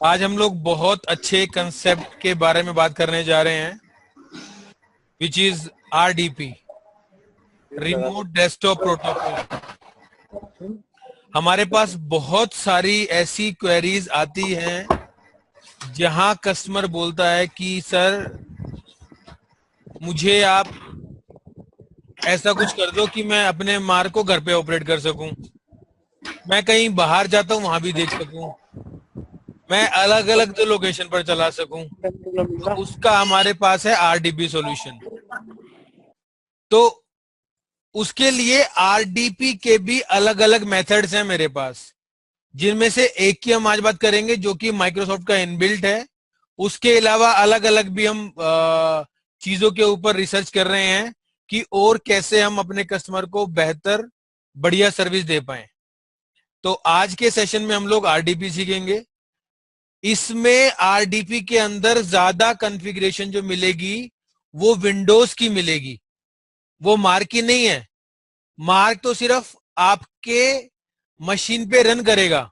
आज हम लोग बहुत अच्छे कंसेप्ट के बारे में बात करने जा रहे हैं, which is RDP, remote desktop protocol. हमारे पास बहुत सारी ऐसी क्वेरीज आती हैं जहां कस्टमर बोलता है कि सर मुझे आप ऐसा कुछ कर दो कि मैं अपने मार्क को घर पे ऑपरेट कर सकूं, मैं कहीं बाहर जाता हूं वहां भी देख सकूं, मैं अलग अलग तो लोकेशन पर चला सकूं। तो उसका हमारे पास है आरडीपी सॉल्यूशन। तो उसके लिए आरडीपी के भी अलग अलग मेथड्स हैं मेरे पास, जिनमें से एक की हम आज बात करेंगे जो कि माइक्रोसॉफ्ट का इनबिल्ट है। उसके अलावा अलग अलग भी हम चीजों के ऊपर रिसर्च कर रहे हैं कि और कैसे हम अपने कस्टमर को बेहतर बढ़िया सर्विस दे पाए। तो आज के सेशन में हम लोग आरडीपी सीखेंगे। इसमें आरडीपी के अंदर ज्यादा कॉन्फ़िगरेशन जो मिलेगी वो विंडोज की मिलेगी, वो मार्क की नहीं है। मार्क तो सिर्फ आपके मशीन पे रन करेगा।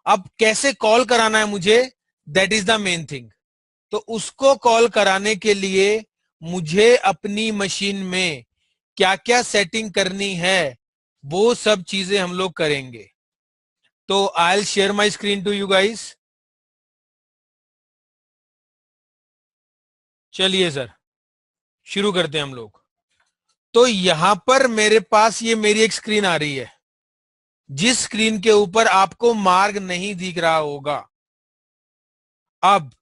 अब कैसे कॉल कराना है मुझे, that is the main thing. तो उसको कॉल कराने के लिए मुझे अपनी मशीन में क्या क्या सेटिंग करनी है वो सब चीजें हम लोग करेंगे। तो I will share my screen to you guys. चलिए सर, शुरू करते हैं हम लोग। तो यहां पर मेरे पास ये मेरी एक स्क्रीन आ रही है, जिस स्क्रीन के ऊपर आपको मार्ग नहीं दिख रहा होगा। अब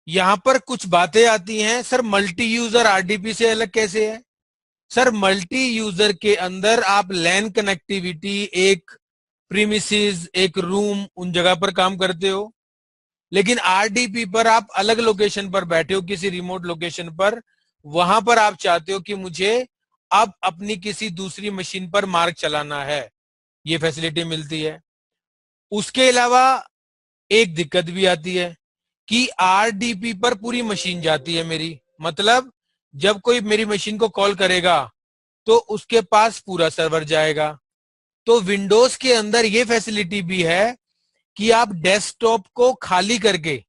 यहां पर कुछ बातें आती हैं, सर मल्टी यूजर आरडीपी से अलग कैसे है। सर मल्टी यूजर के अंदर आप लैन कनेक्टिविटी, एक प्रीमिसेस, एक रूम, उन जगह पर काम करते हो। लेकिन आरडीपी पर आप अलग लोकेशन पर बैठे हो, किसी रिमोट लोकेशन पर, वहां पर आप चाहते हो कि मुझे अब अपनी किसी दूसरी मशीन पर मार्क चलाना है, ये फैसिलिटी मिलती है। उसके अलावा एक दिक्कत भी आती है कि आरडीपी पर पूरी मशीन जाती है मेरी। मतलब जब कोई मेरी मशीन को कॉल करेगा तो उसके पास पूरा सर्वर जाएगा। तो विंडोज के अंदर ये फैसिलिटी भी है कि आप डेस्कटॉप को खाली करके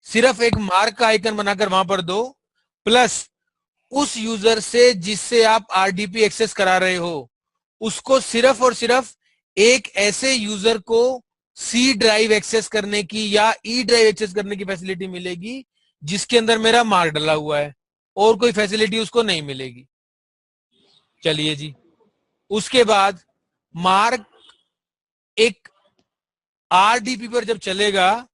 सिर्फ एक मार्क का आइकन बनाकर वहां पर दो, प्लस उस यूजर से जिससे आप आरडीपी एक्सेस करा रहे हो उसको सिर्फ और सिर्फ एक ऐसे यूजर को सी ड्राइव एक्सेस करने की या ई ड्राइव एक्सेस करने की फैसिलिटी मिलेगी जिसके अंदर मेरा मार्क डला हुआ है, और कोई फैसिलिटी उसको नहीं मिलेगी। चलिए जी, उसके बाद मार्क एक आरडीपी पर जब चलेगा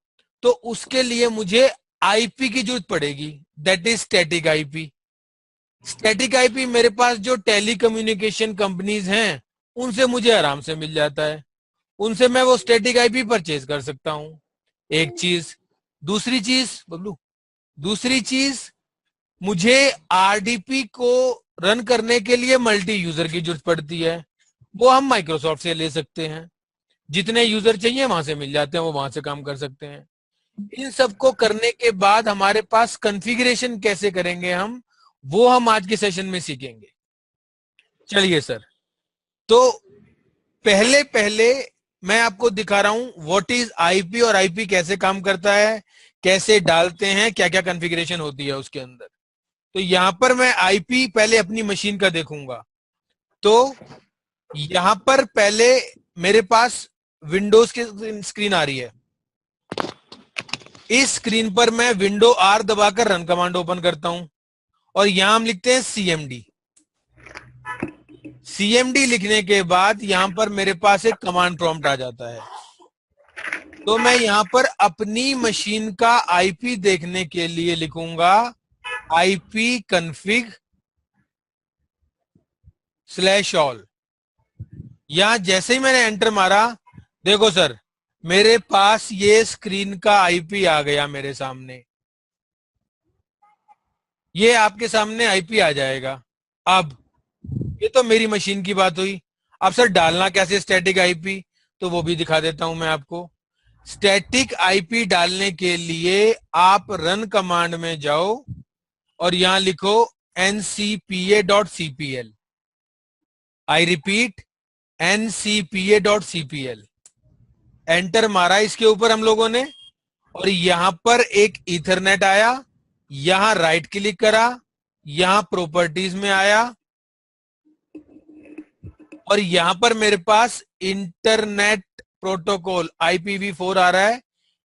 तो उसके लिए मुझे आईपी की जरूरत पड़ेगी, that is static IP. Static IP मेरे पास जो टेली कम्युनिकेशन कंपनीज हैं उनसे मुझे आराम से मिल जाता है, उनसे मैं वो स्टैटिक आईपी परचेज कर सकता हूं। एक चीज। दूसरी चीज बबलू, दूसरी चीज, मुझे आरडीपी को रन करने के लिए मल्टी यूजर की जरूरत पड़ती है। वो हम माइक्रोसॉफ्ट से ले सकते हैं, जितने यूजर चाहिए वहां से मिल जाते हैं, वो वहां से काम कर सकते हैं। इन सबको करने के बाद हमारे पास कॉन्फ़िगरेशन कैसे करेंगे हम, वो हम आज के सेशन में सीखेंगे। चलिए सर, तो पहले पहले मैं आपको दिखा रहा हूं व्हाट इज आईपी और आईपी कैसे काम करता है, कैसे डालते हैं, क्या क्या कॉन्फ़िगरेशन होती है उसके अंदर। तो यहां पर मैं आईपी पहले अपनी मशीन का देखूंगा। तो यहां पर पहले मेरे पास विंडोज की स्क्रीन आ रही है। इस स्क्रीन पर मैं विंडो आर दबाकर रन कमांड ओपन करता हूं और यहां हम लिखते हैं सीएमडी। सीएमडी लिखने के बाद यहां पर मेरे पास एक कमांड प्रॉम्प्ट आ जाता है। तो मैं यहां पर अपनी मशीन का आईपी देखने के लिए लिखूंगा आईपी कन्फिग स्लैश ऑल। यहां जैसे ही मैंने एंटर मारा, देखो सर मेरे पास ये स्क्रीन का आईपी आ गया मेरे सामने। ये आपके सामने आईपी आ जाएगा। अब ये तो मेरी मशीन की बात हुई। अब सर डालना कैसे स्टैटिक आईपी, तो वो भी दिखा देता हूं मैं आपको। स्टैटिक आईपी डालने के लिए आप रन कमांड में जाओ और यहां लिखो ncpa.cpl। I repeat ncpa.cpl। Enter मारा इसके ऊपर हम लोगों ने, और यहां पर एक ईथरनेट आया, यहां राइट क्लिक करा, यहां प्रॉपर्टीज में आया और यहां पर मेरे पास इंटरनेट प्रोटोकॉल IPv4 आ रहा है।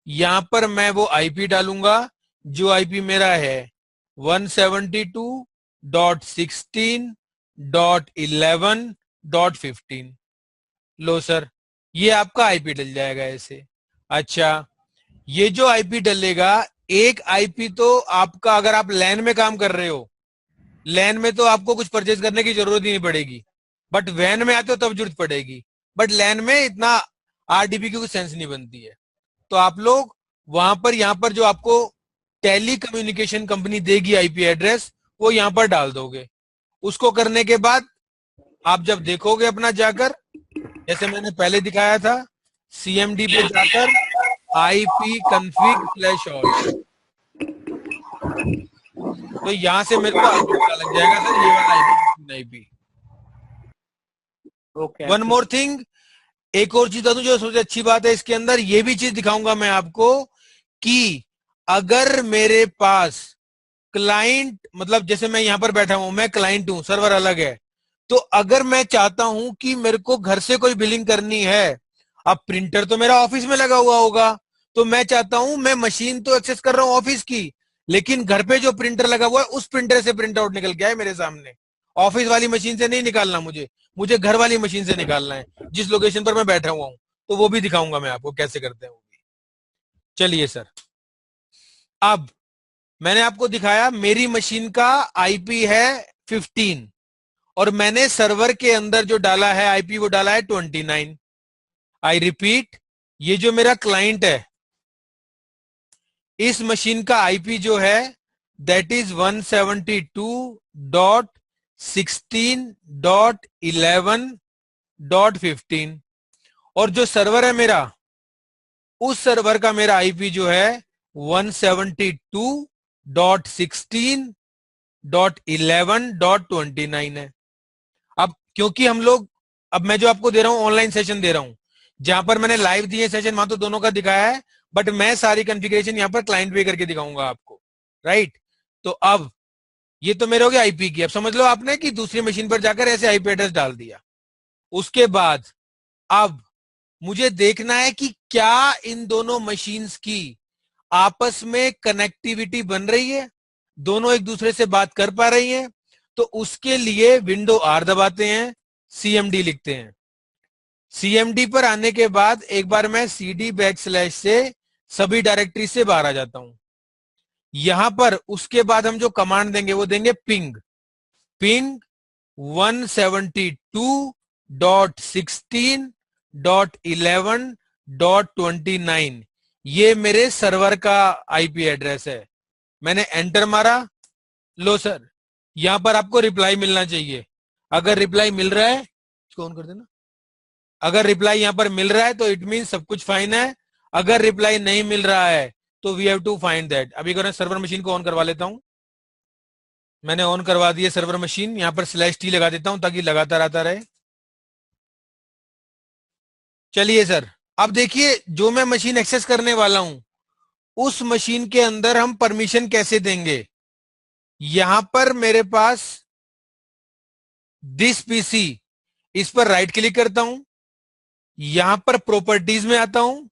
यहां पर मैं वो आईपी डालूंगा जो आईपी मेरा है 172.16.11.15। लो सर, ये आपका आईपी डल जाएगा ऐसे। अच्छा, ये जो आईपी डलेगा, एक आईपी तो आपका, अगर आप लैन में काम कर रहे हो, लैन में तो आपको कुछ परचेज करने की जरूरत ही नहीं पड़ेगी, बट वैन में आते हो तब जरूरत पड़ेगी। बट लैन में इतना आरडीपी की कुछ सेंस नहीं बनती है। तो आप लोग वहां पर, यहां पर जो आपको टेली कम्युनिकेशन कंपनी देगी आईपी एड्रेस, वो यहां पर डाल दोगे। उसको करने के बाद आप जब देखोगे अपना जाकर, जैसे मैंने पहले दिखाया था, CMD पे जाकर IP config/all, तो यहां से मेरे को आईपी पता लग जाएगा सर, ये वाला IP. Okay one more thing, एक और चीज बता दूं जो सबसे अच्छी बात है इसके अंदर, ये भी चीज दिखाऊंगा मैं आपको कि अगर मेरे पास क्लाइंट, मतलब जैसे मैं यहां पर बैठा हूं, मैं क्लाइंट हूं, सर्वर अलग है, तो अगर मैं चाहता हूं कि मेरे को घर से कोई बिलिंग करनी है, अब प्रिंटर तो मेरा ऑफिस में लगा हुआ होगा, तो मैं चाहता हूं, मैं मशीन तो एक्सेस कर रहा हूं ऑफिस की, लेकिन घर पे जो प्रिंटर लगा हुआ है उस प्रिंटर से प्रिंट आउट निकल के आए मेरे सामने। ऑफिस वाली मशीन से नहीं निकालना मुझे, मुझे घर वाली मशीन से निकालना है जिस लोकेशन पर मैं बैठा हुआ हूं। तो वो भी दिखाऊंगा मैं आपको कैसे करते हैं वो भी। चलिए सर, अब मैंने आपको दिखाया मेरी मशीन का आईपी है 15 और मैंने सर्वर के अंदर जो डाला है आईपी वो डाला है 29। आई रिपीट, ये जो मेरा क्लाइंट है, इस मशीन का आईपी जो है दैट इज 172.16.11.15, और जो सर्वर है मेरा, उस सर्वर का मेरा आईपी जो है 172.16.11.29 है। अब क्योंकि हम लोग, अब मैं जो आपको दे रहा हूं ऑनलाइन सेशन दे रहा हूं, जहां पर मैंने लाइव दिए सेशन, वहां तो दोनों का दिखाया है, बट मैं सारी कॉन्फ़िगरेशन यहां पर क्लाइंट पे करके दिखाऊंगा आपको, राइट। तो अब ये तो मेरे हो गया आईपी की। अब समझ लो आपने कि दूसरी मशीन पर जाकर ऐसे आईपी एड्रेस डाल दिया। उसके बाद अब मुझे देखना है कि क्या इन दोनों मशीन्स की आपस में कनेक्टिविटी बन रही है, दोनों एक दूसरे से बात कर पा रही हैं। तो उसके लिए विंडो आर दबाते हैं, CMD लिखते हैं। CMD पर आने के बाद एक बार मैं CD बैकस्लैश से सभी डायरेक्टरी से बाहर आ जाता हूं। यहां पर उसके बाद हम जो कमांड देंगे वो देंगे पिंग, पिंग 172.16.11.29, ये मेरे सर्वर का आईपी एड्रेस है। मैंने एंटर मारा, लो सर, यहां पर आपको रिप्लाई मिलना चाहिए। अगर रिप्लाई मिल रहा है, इसको ऑन कर देना। अगर रिप्लाई यहां पर मिल रहा है तो इट मीन सब कुछ फाइन है। अगर रिप्लाई नहीं मिल रहा है तो we have to find that. अभी अगर मैं सर्वर मशीन को ऑन करवा लेता हूं, मैंने ऑन करवा दिया सर्वर मशीन, यहां पर /t लगा देता हूं ताकि लगातार आता रहे। चलिए सर, अब देखिए जो मैं मशीन एक्सेस करने वाला हूं, उस मशीन के अंदर हम परमिशन कैसे देंगे। यहां पर मेरे पास दिस पीसी, इस पर राइट क्लिक करता हूं, यहां पर प्रॉपर्टीज में आता हूं,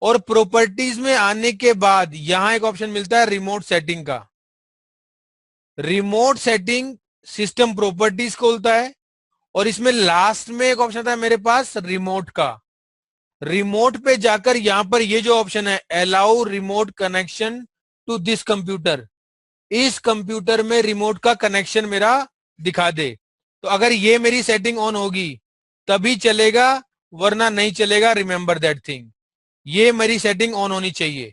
और प्रॉपर्टीज में आने के बाद यहां एक ऑप्शन मिलता है रिमोट सेटिंग का। रिमोट सेटिंग सिस्टम प्रॉपर्टीज खोलता है, और इसमें लास्ट में एक ऑप्शन था मेरे पास रिमोट का। रिमोट पे जाकर यहां पर ये जो ऑप्शन है allow remote connection to this computer, इस कंप्यूटर में रिमोट का कनेक्शन मेरा दिखा दे। तो अगर ये मेरी सेटिंग ऑन होगी तभी चलेगा, वरना नहीं चलेगा। रिमेंबर दैट थिंग, ये मेरी सेटिंग ऑन होनी चाहिए।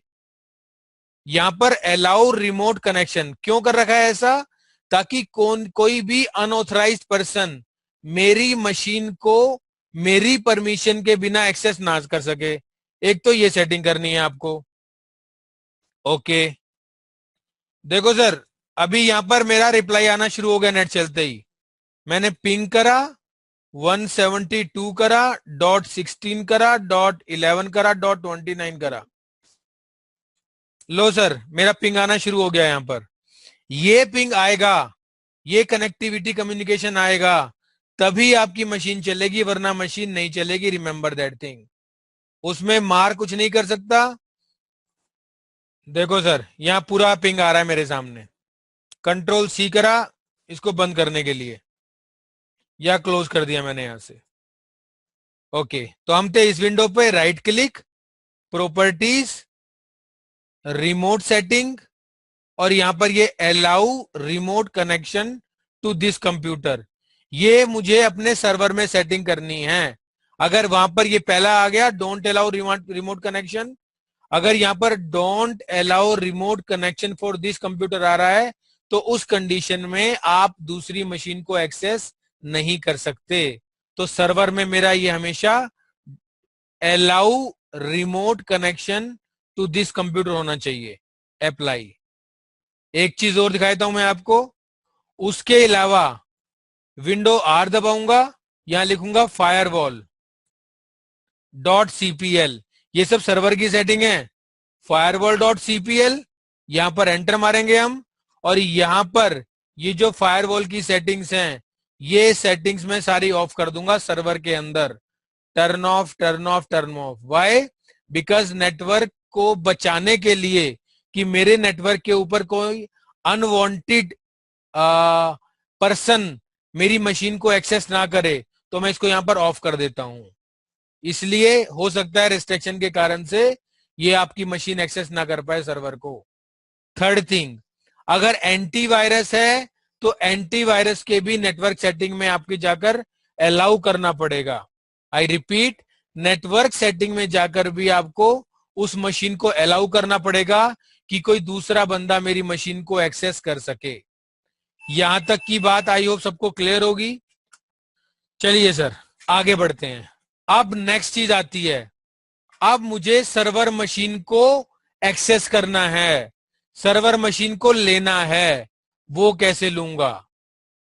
यहां पर अलाउ रिमोट कनेक्शन क्यों कर रखा है ऐसा, ताकि कोई भी अनऑथराइज्ड पर्सन मेरी मशीन को मेरी परमिशन के बिना एक्सेस ना कर सके। एक तो ये सेटिंग करनी है आपको। ओके, देखो सर, अभी यहां पर मेरा रिप्लाई आना शुरू हो गया नेट चलते ही। मैंने पिंग करा, 172 करा, .16 करा, .11 करा, .29 करा। लो सर, मेरा पिंग आना शुरू हो गया यहां पर। ये पिंग आएगा, ये कनेक्टिविटी कम्युनिकेशन आएगा, तभी आपकी मशीन चलेगी, वरना मशीन नहीं चलेगी। Remember that thing. उसमें मार कुछ नहीं कर सकता। देखो सर, यहां पूरा पिंग आ रहा है मेरे सामने। कंट्रोल सी करा इसको बंद करने के लिए, या क्लोज कर दिया मैंने यहां से। ओके, तो हम थे इस विंडो पे, right click, properties, remote setting, और यहां पर ये allow remote connection to this computer. ये मुझे अपने सर्वर में सेटिंग करनी है। अगर वहां पर ये पहला आ गया, डोंट अलाउ रिमोट कनेक्शन, अगर यहां पर don't allow remote connection for this computer आ रहा है, तो उस कंडीशन में आप दूसरी मशीन को एक्सेस नहीं कर सकते। तो सर्वर में मेरा ये हमेशा allow remote connection to this computer होना चाहिए। अप्लाई। एक चीज और दिखाई देता हूं मैं आपको। उसके अलावा विंडो आर दबाऊंगा, यहां लिखूंगा फायरवॉल डॉट सीपीएल। ये सब सर्वर की सेटिंग है। फायरवॉल डॉट सीपीएल, यहां पर एंटर मारेंगे हम, और यहां पर ये जो फायरवॉल की सेटिंग्स हैं, ये सेटिंग्स मैं सारी ऑफ कर दूंगा सर्वर के अंदर। Turn off, turn off, turn off. Why? Because network को बचाने के लिए, कि मेरे नेटवर्क के ऊपर कोई अनवांटेड पर्सन मेरी मशीन को एक्सेस ना करे, तो मैं इसको यहां पर ऑफ कर देता हूं। इसलिए हो सकता है रिस्ट्रिक्शन के कारण से ये आपकी मशीन एक्सेस ना कर पाए सर्वर को। थर्ड थिंग, अगर एंटीवायरस है तो एंटीवायरस के भी नेटवर्क सेटिंग में आपके जाकर अलाउ करना पड़ेगा। आई रिपीट, नेटवर्क सेटिंग में जाकर भी आपको उस मशीन को अलाउ करना पड़ेगा कि कोई दूसरा बंदा मेरी मशीन को एक्सेस कर सके। यहां तक की बात आई होप सबको क्लियर होगी। चलिए सर, आगे बढ़ते हैं। अब नेक्स्ट चीज आती है, अब मुझे सर्वर मशीन को एक्सेस करना है, सर्वर मशीन को लेना है। वो कैसे लूंगा?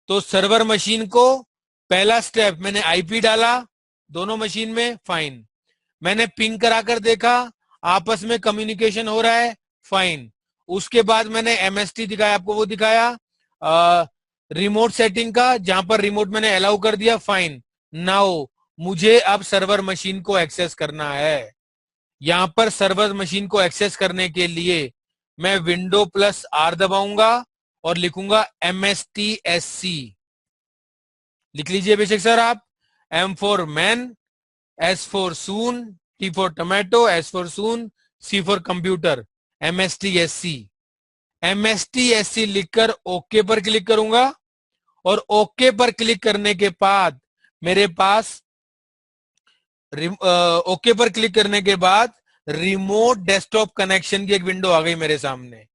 तो सर्वर मशीन को, पहला स्टेप, मैंने आईपी डाला दोनों मशीन में, फाइन। मैंने पिंग कराकर देखा, आपस में कम्युनिकेशन हो रहा है, फाइन। उसके बाद मैंने एमएसटी दिखाया आपको, वो दिखाया रिमोट सेटिंग का, जहां पर रिमोट मैंने अलाउ कर दिया, फाइन। नाउ मुझे अब सर्वर मशीन को एक्सेस करना है। यहां पर सर्वर मशीन को एक्सेस करने के लिए मैं विंडो प्लस आर दबाऊंगा और लिखूंगा MSTSC। लिख लीजिए बेशक सर आप। M for man, S for soon, T for tomato, S for soon, C for computer, MSTSC। MSTSC लिखकर ओके पर क्लिक करूंगा, और ओके पर क्लिक करने के बाद मेरे पास ओके पर क्लिक करने के बाद रिमोट डेस्कटॉप कनेक्शन की एक विंडो आ गई मेरे सामने।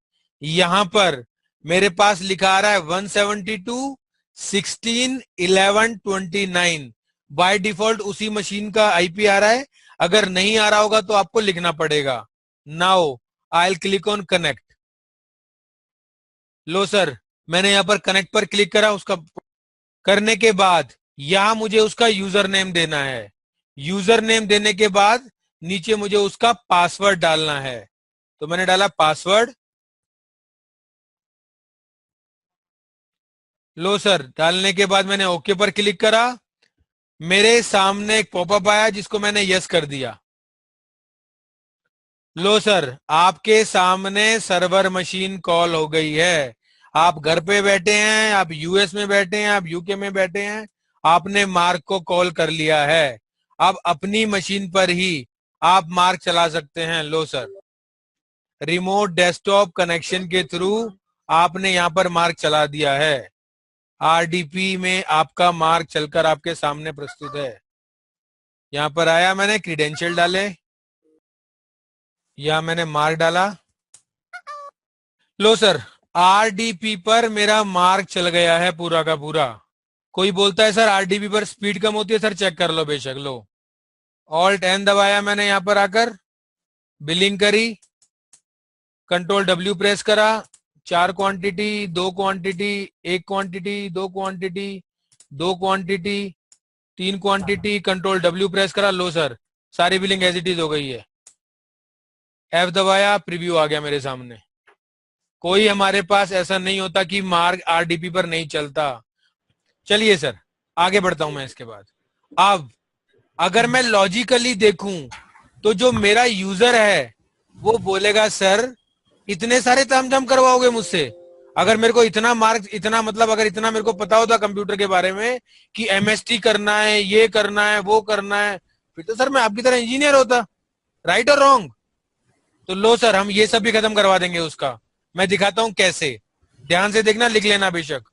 यहां पर मेरे पास लिखा आ रहा है 172.16.11.29। बाय डिफॉल्ट उसी मशीन का आईपी आ रहा है, अगर नहीं आ रहा होगा तो आपको लिखना पड़ेगा। Now I will click on connect. Low sir, मैंने यहां पर कनेक्ट पर क्लिक करा। उसका करने के बाद यहां मुझे उसका यूजर नेम देना है। यूजर नेम देने के बाद नीचे मुझे उसका पासवर्ड डालना है। तो मैंने डाला पासवर्ड। लो सर, डालने के बाद मैंने ओके पर क्लिक करा। मेरे सामने एक पॉपअप आया जिसको मैंने यस कर दिया। लो सर, आपके सामने सर्वर मशीन कॉल हो गई है। आप घर पे बैठे हैं, आप यूएस में बैठे हैं, आप यूके में बैठे हैं, आपने मार्क को कॉल कर लिया है। अब अपनी मशीन पर ही आप मार्क चला सकते हैं। लो सर, रिमोट डेस्कटॉप कनेक्शन के थ्रू आपने यहां पर मार्क चला दिया है। आरडीपी में आपका मार्क चलकर आपके सामने प्रस्तुत है। यहां पर आया, मैंने क्रीडेंशियल डाले, या मैंने मार्क डाला। लो सर, आरडीपी पर मेरा मार्क चल गया है पूरा का पूरा। कोई बोलता है सर आरडीपी पर स्पीड कम होती है, सर चेक कर लो, बेशक लो। ऑल्ट एन दबाया मैंने यहां पर आकर, बिलिंग करी, कंट्रोल डब्ल्यू प्रेस करा, 4 quantity, 2 quantity, 1 quantity, 2 quantity, 2 quantity, 3 quantity, control W press करा। लो सर, सारी बिलिंग एज इट इज हो गई है। F दबाया, प्रीव्यू आ गया मेरे सामने। कोई हमारे पास ऐसा नहीं होता कि मार्क आरडीपी पर नहीं चलता। चलिए सर, आगे बढ़ता हूं मैं इसके बाद। अब अगर मैं लॉजिकली देखूं तो जो मेरा यूजर है वो बोलेगा सर इतने सारे तामझाम करवाओगे मुझसे? अगर मेरे को इतना मार्क्स, इतना मतलब अगर इतना मेरे को पता होता कंप्यूटर के बारे में कि एमएसटी करना है, ये करना है, वो करना है, फिर तो सर मैं आपकी तरह इंजीनियर होता। राइट और रॉन्ग? तो लो सर, हम ये सब भी खत्म करवा देंगे उसका। मैं दिखाता हूं कैसे। ध्यान से देखना, लिख लेना बेशक।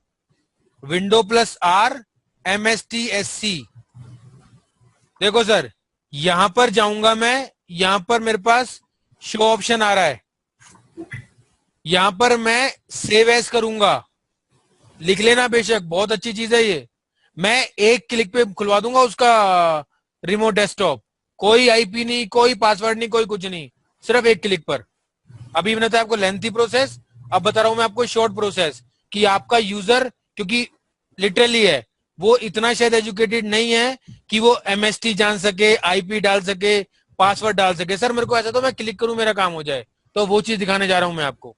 Window plus R MSTSC। देखो सर, यहां पर जाऊंगा मैं, यहां पर मेरे पास शो ऑप्शन आ रहा है, यहां पर मैं सेव एज करूंगा। लिख लेना बेशक, बहुत अच्छी चीज है ये। मैं एक क्लिक पे खुलवा दूंगा उसका रिमोट डेस्कटॉप। कोई आईपी नहीं, कोई पासवर्ड नहीं, कोई कुछ नहीं, सिर्फ एक क्लिक पर। अभी मैंने बताया आपको लेंथी प्रोसेस, अब बता रहा हूं मैं आपको शॉर्ट प्रोसेस कि आपका यूजर, क्योंकि लिटरली है वो इतना शायद एजुकेटेड नहीं है कि वो एमएसटी जान सके, आईपी डाल सके, पासवर्ड डाल सके। सर मेरे को ऐसा तो मैं क्लिक करूं मेरा काम हो जाए, तो वो चीज दिखाने जा रहा हूं मैं आपको।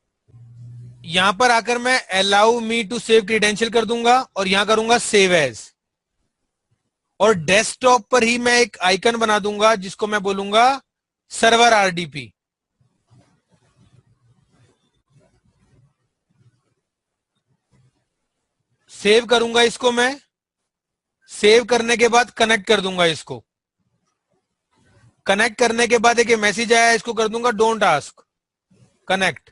यहां पर आकर मैं allow me to save credential कर दूंगा और यहां करूंगा सेव एज, और डेस्कटॉप पर ही मैं एक आइकन बना दूंगा जिसको मैं बोलूंगा सर्वर आरडीपी। सेव करूंगा इसको मैं। सेव करने के बाद कनेक्ट कर दूंगा इसको। कनेक्ट करने के बाद एक मैसेज आया, इसको कर दूंगा डोंट आस्क, कनेक्ट।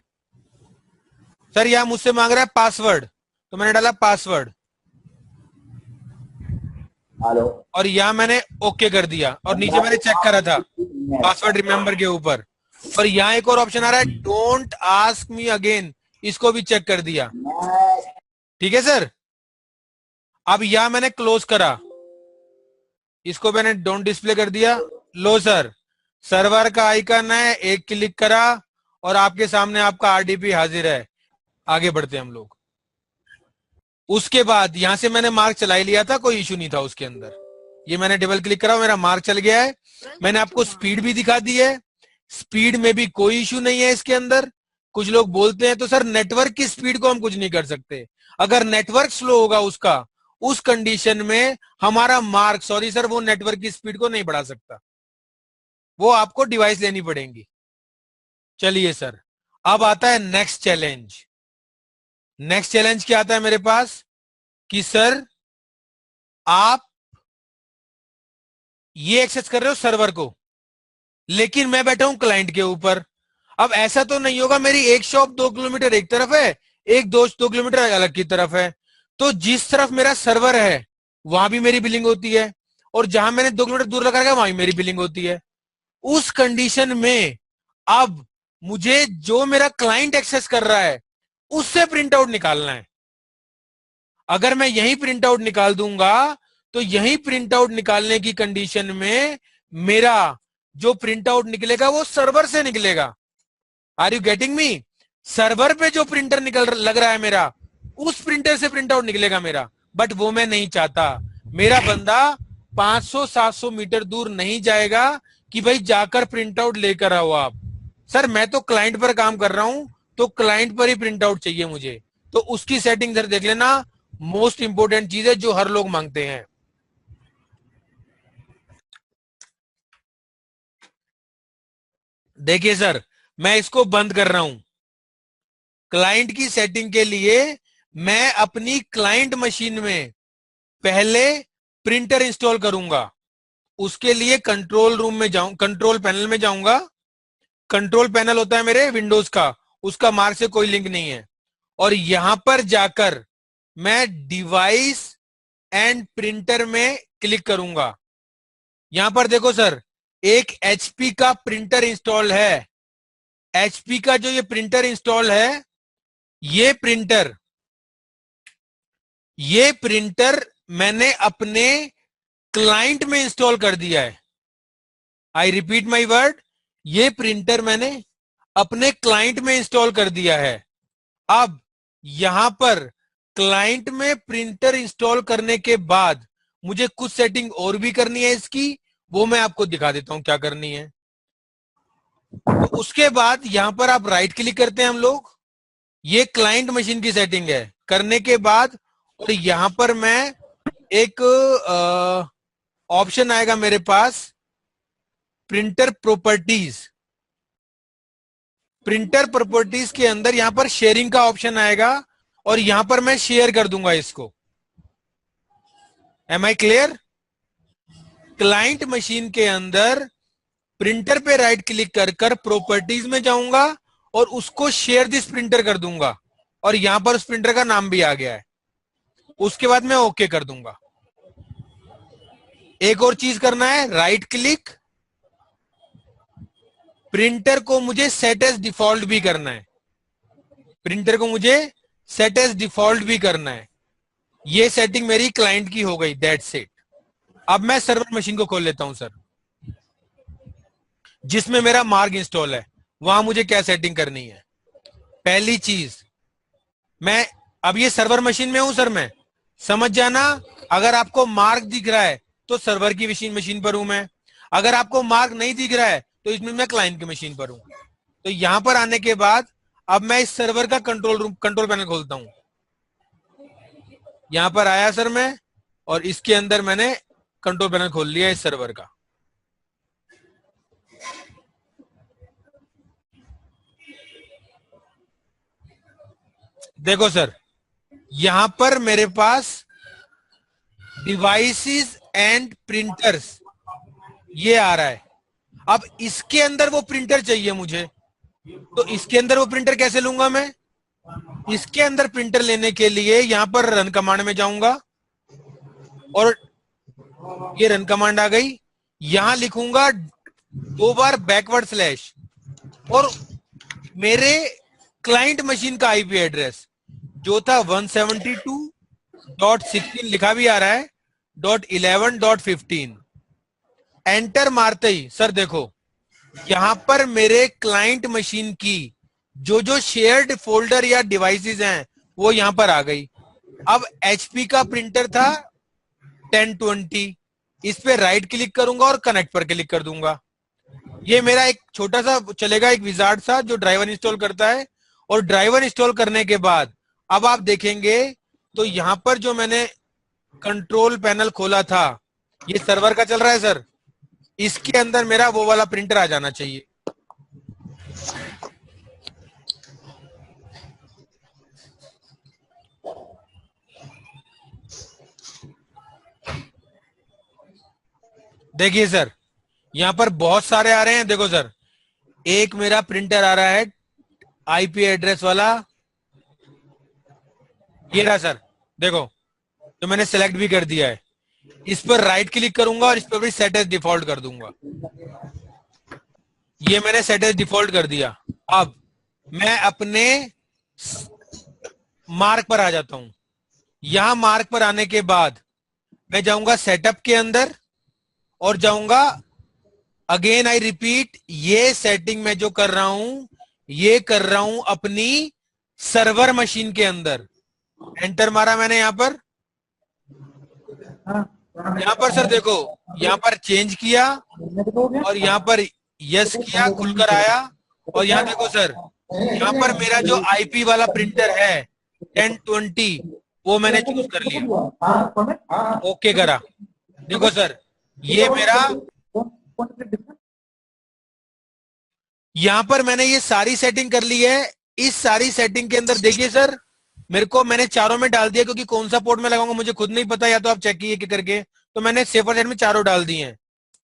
सर यहां मुझसे मांग रहा है पासवर्ड, तो मैंने डाला पासवर्ड। हेलो। और यहां मैंने ओके कर दिया, और नीचे मैंने चेक करा था पासवर्ड रिमेंबर के ऊपर। और यहां एक और ऑप्शन आ रहा है डोंट आस्क मी अगेन, इसको भी चेक कर दिया। ठीक है सर। अब यहां मैंने क्लोज करा, इसको मैंने डोंट डिस्प्ले कर दिया। लो सर, सर्वर का आइकन है, एक क्लिक करा और आपके सामने आपका आरडीपी हाजिर है। आगे बढ़ते हैं हम लोग। उसके बाद यहां से मैंने मार्क चला ही लिया था, कोई इशू नहीं था उसके अंदर। ये मैंने डबल क्लिक करा, मेरा मार्क चल गया है। मैंने आपको स्पीड भी दिखा दी है, स्पीड में भी कोई इशू नहीं है इसके अंदर। कुछ लोग बोलते हैं तो सर नेटवर्क की स्पीड को हम कुछ नहीं कर सकते। अगर नेटवर्क स्लो होगा उसका, उस कंडीशन में हमारा मार्क, सॉरी सर, वो नेटवर्क की स्पीड को नहीं बढ़ा सकता, वो आपको डिवाइस लेनी पड़ेगी। चलिए सर, अब आता है नेक्स्ट चैलेंज। नेक्स्ट चैलेंज क्या आता है मेरे पास कि सर आप ये एक्सेस कर रहे हो सर्वर को, लेकिन मैं बैठा हूं क्लाइंट के ऊपर। अब ऐसा तो नहीं होगा मेरी एक शॉप 2 किलोमीटर एक तरफ है, एक दोस्त 2 किलोमीटर अलग की तरफ है। तो जिस तरफ मेरा सर्वर है वहां भी मेरी बिलिंग होती है, और जहां मैंने 2 किलोमीटर दूर लगा रखा है वहां भी मेरी बिलिंग होती है। उस कंडीशन में अब मुझे जो मेरा क्लाइंट एक्सेस कर रहा है उससे प्रिंट आउट निकालना है। अगर मैं यही प्रिंट आउट निकाल दूंगा तो यही प्रिंट आउट निकालने की कंडीशन में मेरा जो प्रिंट आउट निकलेगा वो सर्वर से निकलेगा। Are you getting me? Server पे जो प्रिंटर निकल लग रहा है मेरा, उस प्रिंटर से प्रिंट आउट निकलेगा मेरा। बट वो मैं नहीं चाहता। मेरा बंदा 500-700 मीटर दूर नहीं जाएगा कि भाई जाकर प्रिंट आउट लेकर आओ आप। सर मैं तो क्लाइंट पर काम कर रहा हूं, तो क्लाइंट पर ही प्रिंट आउट चाहिए मुझे। तो उसकी सेटिंग सर देख लेना, मोस्ट इंपोर्टेंट चीज है जो हर लोग मांगते हैं। देखिए सर, मैं इसको बंद कर रहा हूं। क्लाइंट की सेटिंग के लिए मैं अपनी क्लाइंट मशीन में पहले प्रिंटर इंस्टॉल करूंगा। उसके लिए कंट्रोल रूम में जाऊं, कंट्रोल पैनल में जाऊंगा। कंट्रोल पैनल होता है मेरे विंडोज का, उसका मार्क से कोई लिंक नहीं है। और यहां पर जाकर मैं डिवाइस एंड प्रिंटर में क्लिक करूंगा। यहां पर देखो सर, एक एचपी का प्रिंटर इंस्टॉल है। एचपी का जो ये प्रिंटर इंस्टॉल है, ये प्रिंटर मैंने अपने क्लाइंट में इंस्टॉल कर दिया है। आई रिपीट माई वर्ड, ये प्रिंटर मैंने अपने क्लाइंट में इंस्टॉल कर दिया है। अब यहां पर क्लाइंट में प्रिंटर इंस्टॉल करने के बाद मुझे कुछ सेटिंग और भी करनी है इसकी, वो मैं आपको दिखा देता हूं क्या करनी है। तो उसके बाद यहां पर आप राइट क्लिक करते हैं हम लोग, ये क्लाइंट मशीन की सेटिंग है, करने के बाद और यहां पर मैं एक ऑप्शन आएगा मेरे पास प्रिंटर प्रॉपर्टीज। प्रिंटर प्रॉपर्टीज के अंदर यहां पर शेयरिंग का ऑप्शन आएगा और यहां पर मैं शेयर कर दूंगा इसको। Am I clear? Client machine के अंदर प्रिंटर पे राइट क्लिक कर कर प्रॉपर्टीज में जाऊंगा और उसको शेयर दिस प्रिंटर कर दूंगा और यहां पर उस प्रिंटर का नाम भी आ गया है। उसके बाद मैं ओके कर दूंगा। एक और चीज करना है, राइट क्लिक, प्रिंटर को मुझे सेट एज डिफॉल्ट भी करना है। प्रिंटर को मुझे सेट एज डिफॉल्ट भी करना है। ये सेटिंग मेरी क्लाइंट की हो गई, दैट्स इट। अब मैं सर्वर मशीन को खोल लेता हूं सर, जिसमें मेरा मार्ग इंस्टॉल है। वहां मुझे क्या सेटिंग करनी है? पहली चीज, मैं अब ये सर्वर मशीन में हूं सर, मैं समझ जाना। अगर आपको मार्क दिख रहा है तो सर्वर की मशीन पर हूं मैं। अगर आपको मार्क नहीं दिख रहा है तो इसमें मैं क्लाइंट की मशीन पर हूं। तो यहां पर आने के बाद अब मैं इस सर्वर का कंट्रोल पैनल खोलता हूं। यहां पर आया सर मैं, और इसके अंदर मैंने कंट्रोल पैनल खोल लिया इस सर्वर का। देखो सर, यहां पर मेरे पास डिवाइसेस एंड प्रिंटर्स ये आ रहा है। अब इसके अंदर वो प्रिंटर चाहिए मुझे, तो इसके अंदर वो प्रिंटर कैसे लूंगा मैं? इसके अंदर प्रिंटर लेने के लिए यहां पर रन कमांड में जाऊंगा और ये रन कमांड आ गई। यहां लिखूंगा 2 बार बैकवर्ड स्लैश और मेरे क्लाइंट मशीन का आईपी एड्रेस जो था 172.16 लिखा भी आ रहा है .11.15। एंटर मारते ही सर देखो, यहां पर मेरे क्लाइंट मशीन की जो जो शेयर्ड फोल्डर या डिवाइसेस हैं वो यहां पर आ गई। अब एचपी का प्रिंटर था 1020, इस पे राइट क्लिक करूंगा और कनेक्ट पर क्लिक कर दूंगा। ये मेरा एक छोटा सा चलेगा, एक विजार्ड सा जो ड्राइवर इंस्टॉल करता है। और ड्राइवर इंस्टॉल करने के बाद अब आप देखेंगे तो यहां पर जो मैंने कंट्रोल पैनल खोला था, ये सर्वर का चल रहा है सर, इसके अंदर मेरा वो वाला प्रिंटर आ जाना चाहिए। देखिए सर, यहां पर बहुत सारे आ रहे हैं। देखो सर, एक मेरा प्रिंटर आ रहा है आईपी एड्रेस वाला, ये रहा सर। देखो, तो मैंने सेलेक्ट भी कर दिया है। इस पर राइट क्लिक करूंगा और इस पर भी सेट एज डिफॉल्ट कर दूंगा। ये मैंने सेट एज डिफॉल्ट कर दिया। अब मैं अपने मार्क पर आ जाता हूं। यहां मार्क पर आने के बाद मैं जाऊंगा सेटअप के अंदर और जाऊंगा, अगेन आई रिपीट, ये सेटिंग मैं जो कर रहा हूं ये कर रहा हूं अपनी सर्वर मशीन के अंदर। एंटर मारा मैंने यहां पर। यहां पर सर देखो, यहां पर चेंज किया और यहां पर यस किया, खुलकर आया। और यहां देखो सर, यहां पर मेरा जो आईपी वाला प्रिंटर है 1020 वो मैंने चूज कर लिया, ओके करा। देखो सर, ये मेरा, यहां पर मैंने ये सारी सेटिंग कर ली है। इस सारी सेटिंग के अंदर देखिए सर, मेरे को मैंने चारों में डाल दिया, क्योंकि कौन सा पोर्ट में लगाऊंगा मुझे खुद नहीं पता, या तो आप चेक कीजिए करके। तो मैंने सेफर साइड में चारों डाल दिए हैं।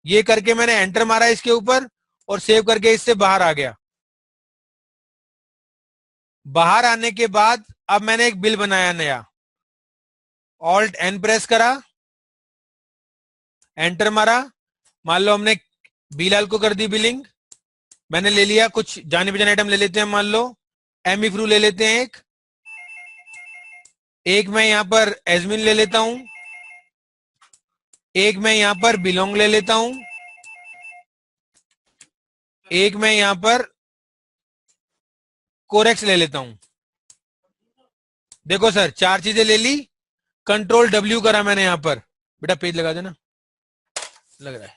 ये करके मैंने एंटर मारा इसके ऊपर और सेव करके इससे बाहर आ गया। बाहर आने के बाद अब मैंने एक बिल बनाया नया, ऑल्ट एन प्रेस करा, एंटर मारा। मान लो हमने बीलाल को कर दी बिलिंग, मैंने ले लिया, कुछ जाने पहचाने आइटम ले लेते हैं, मान लो एमी फ्रू ले लेते हैं एक मैं यहां पर एजमिन ले लेता हूं, एक मैं यहां पर बिलोंग ले लेता हूं, एक मैं यहां पर कोरेक्स ले लेता हूं। देखो सर, 4 चीजें ले ली। कंट्रोल डब्ल्यू करा मैंने यहां पर, बेटा पेज लगा देना, लग रहा है।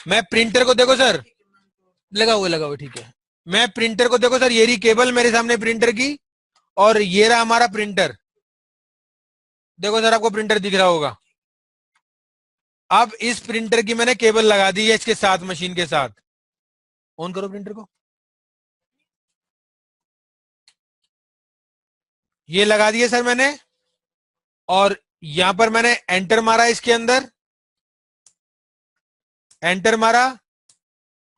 मैं प्रिंटर को देखो सर, लगा हुआ ठीक है। मैं प्रिंटर को, देखो सर, ये रही केबल मेरे सामने प्रिंटर की, और ये रहा हमारा प्रिंटर। देखो सर, आपको प्रिंटर दिख रहा होगा। अब इस प्रिंटर की मैंने केबल लगा दी है इसके साथ, मशीन के साथ। ऑन करो प्रिंटर को। ये लगा दिए सर मैंने, और यहां पर मैंने एंटर मारा, इसके अंदर एंटर मारा,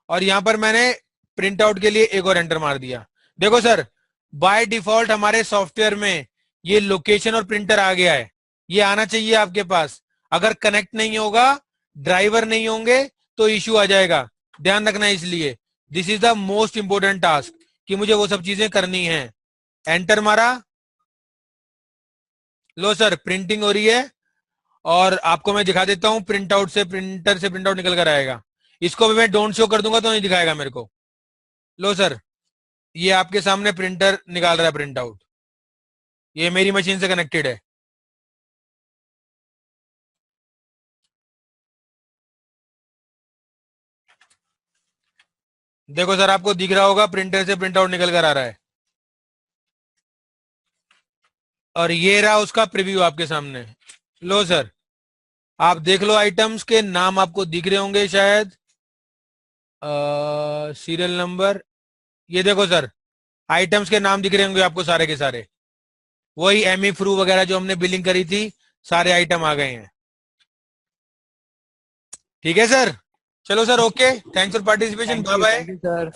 और यहां पर मैंने प्रिंट आउट के लिए एक और एंटर मार दिया। देखो सर, बाय डिफॉल्ट हमारे सॉफ्टवेयर में ये लोकेशन और प्रिंटर आ गया है। ये आना चाहिए आपके पास। अगर कनेक्ट नहीं होगा, ड्राइवर नहीं होंगे, तो इश्यू आ जाएगा। ध्यान रखना है। इसलिए this is the most important task कि मुझे वो सब चीजें करनी है। एंटर मारा, लो सर, प्रिंटिंग हो रही है। और आपको मैं दिखा देता हूं, प्रिंट आउट से, प्रिंटर से प्रिंट आउट निकल कर आएगा। इसको भी मैं डोंट शो कर दूंगा तो नहीं दिखाएगा मेरे को। लो सर, ये आपके सामने प्रिंटर निकाल रहा है प्रिंट आउट। ये मेरी मशीन से कनेक्टेड है। देखो सर, आपको दिख रहा होगा प्रिंटर से प्रिंट आउट निकल कर आ रहा है। और ये रहा उसका प्रीव्यू आपके सामने। लो सर, आप देख लो, आइटम्स के नाम आपको दिख रहे होंगे शायद, सीरियल नंबर। ये देखो सर, आइटम्स के नाम दिख रहे होंगे आपको सारे के सारे। वही एमी फ्रू वगैरह जो हमने बिलिंग करी थी, सारे आइटम आ गए हैं। ठीक है सर, चलो sir, okay, thanks for participation, thank bye you bye. Sir.